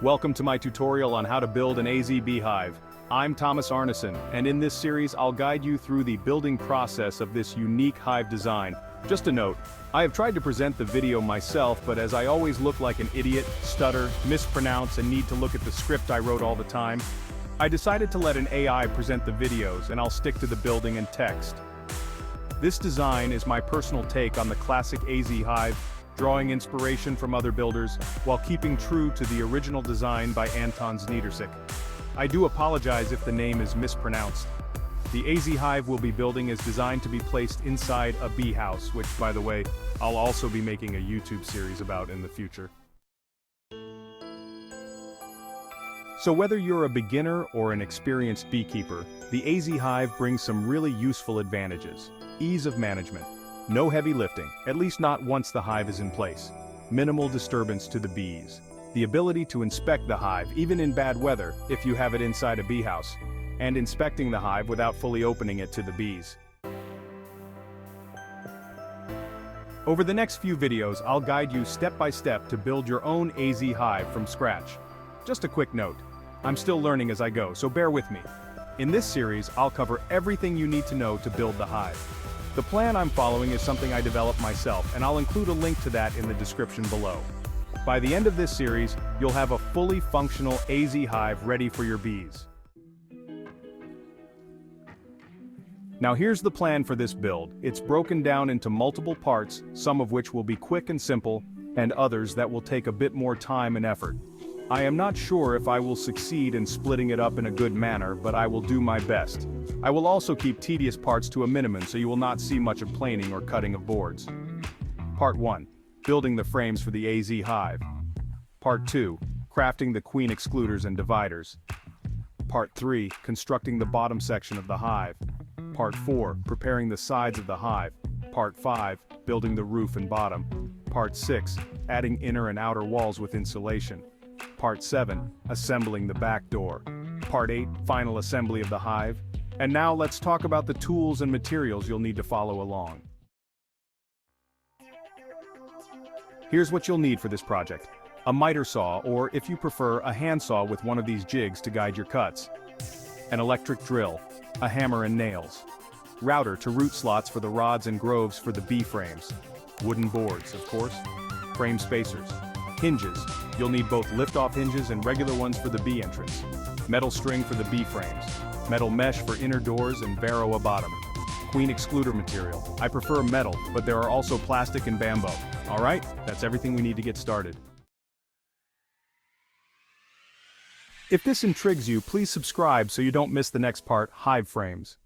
Welcome to my tutorial on how to build an AZ beehive. I'm Thomas Arneson, and in this series I'll guide you through the building process of this unique hive design. Just a note, I have tried to present the video myself, but as I always look like an idiot, stutter, mispronounce, and need to look at the script I wrote all the time, I decided to let an AI present the videos, and I'll stick to the building and text. This design is my personal take on the classic AZ hive, drawing inspiration from other builders, while keeping true to the original design by Anton Zniedersik. I do apologize if the name is mispronounced. The AZ hive we'll be building is designed to be placed inside a bee house, which, by the way, I'll also be making a YouTube series about in the future. So whether you're a beginner or an experienced beekeeper, the AZ hive brings some really useful advantages. Ease of management. No heavy lifting, at least not once the hive is in place. Minimal disturbance to the bees. The ability to inspect the hive even in bad weather if you have it inside a bee house. And inspecting the hive without fully opening it to the bees. Over the next few videos I'll guide you step by step to build your own AZ hive from scratch. Just a quick note, I'm still learning as I go, so bear with me. In this series I'll cover everything you need to know to build the hive. The plan I'm following is something I developed myself, and I'll include a link to that in the description below. By the end of this series, you'll have a fully functional AZ hive ready for your bees. Now here's the plan for this build. It's broken down into multiple parts, some of which will be quick and simple, and others that will take a bit more time and effort. I am not sure if I will succeed in splitting it up in a good manner, but I will do my best. I will also keep tedious parts to a minimum so you will not see much of planing or cutting of boards. Part 1. Building the frames for the AZ hive. Part 2. Crafting the queen excluders and dividers. Part 3. Constructing the bottom section of the hive. Part 4. Preparing the sides of the hive. Part 5. Building the roof and bottom. Part 6. Adding inner and outer walls with insulation. Part 7. Assembling the back door. Part 8. Final assembly of the hive. And now let's talk about the tools and materials you'll need to follow along. Here's what you'll need for this project. A miter saw, or if you prefer, a handsaw with one of these jigs to guide your cuts. An electric drill. A hammer and nails. Router to root slots for the rods and groves for the bee frames. Wooden boards, of course. Frame spacers. Hinges. You'll need both lift-off hinges and regular ones for the bee entrance. Metal string for the bee frames. Metal mesh for inner doors and varroa bottom. Queen excluder material. I prefer metal, but there are also plastic and bamboo. Alright, that's everything we need to get started. If this intrigues you, please subscribe so you don't miss the next part, hive frames.